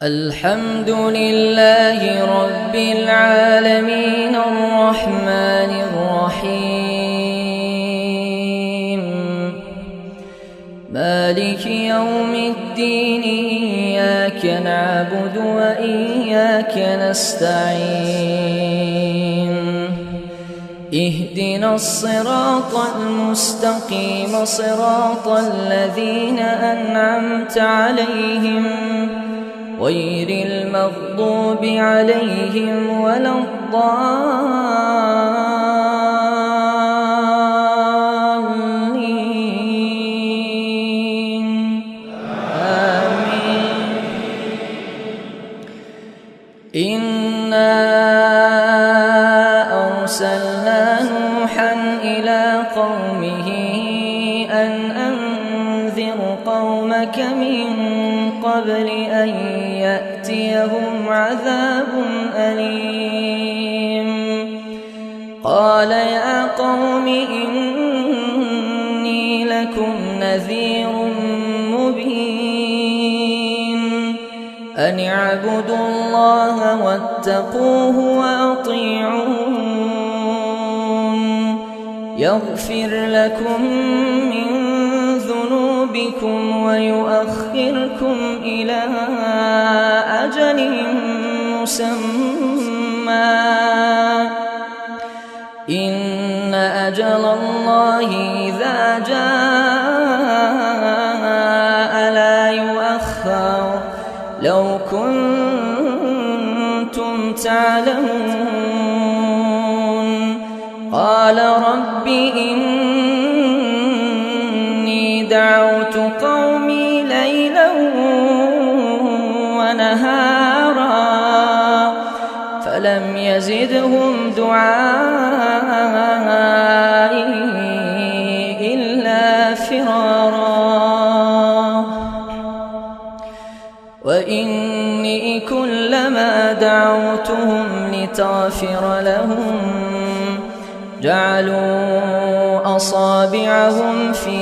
الحمد لله رب العالمين الرحمن الرحيم مالك يوم الدين إياك نعبد وإياك نستعين اهدنا الصراط المستقيم صراط الذين أنعمت عليهم غير المغضوب عليهم ولا الضالين آمين. إنا أرسلنا نوحا إلى قومه أن أنذر قومك من قبل أن يأتيهم عذاب أليم. قال يا قوم إني لكم نذير مبين أن اعبدوا الله واتقوه وأطيعون يغفر لكم من ذنوبكم ويؤخركم إلى أجل مسمى إن أجل الله إذا جاء لا يؤخر لو كنتم تعلمون. قال رب إني دعوت قومي ليلا ونهارا فلم يزدهم دعائي إلا فرارا. وإني كلما دعوتهم لتغفر لهم جعلوا أصابعهم في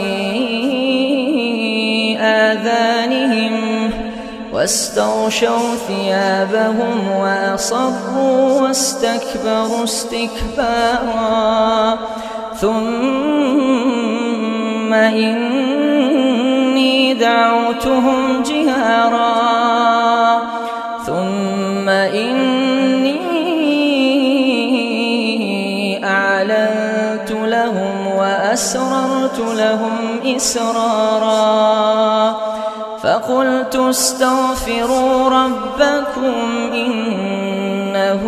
آذانهم واستغشوا ثيابهم وأصروا واستكبروا استكبارا. ثم إني دعوتهم جهارا ثم إني أعلنت لهم وأسررت لهم إسرارا. فقلت استغفروا ربكم إنه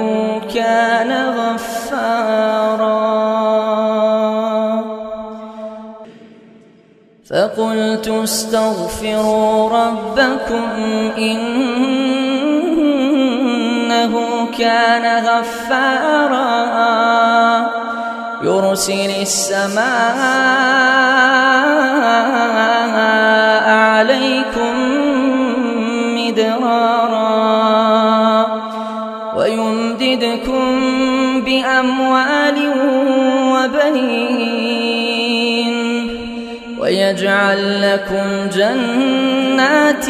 كان غفارا. فقلت استغفروا ربكم إنه كان غفارا يرسل السماء عليكم مدرارا ويمددكم بأموال وبنين ويجعل لكم جنات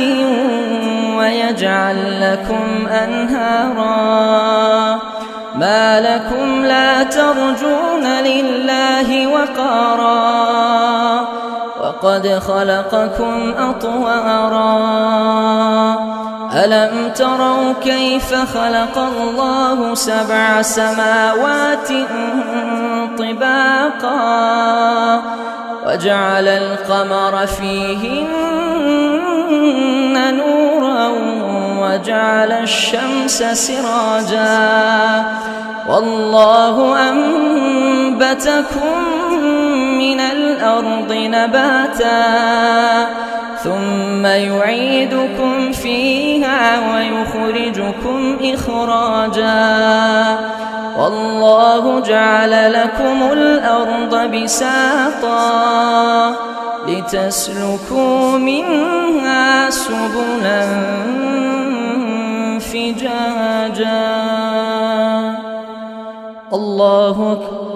ويجعل لكم أنهارا. ما لكم لا ترجون لله وقارا وقد خلقكم أطوارا. ألم تروا كيف خلق الله 7 سماوات طباقا وجعل القمر فيهن نورا وجعل الشمس سراجا والله أنبتكم من الأرض نباتا ثم يعيدكم فيها ويخرجكم إخراجا والله جعل لكم الأرض بساطا لتسلكوا منها سبلا فجاجا. الله أكبر.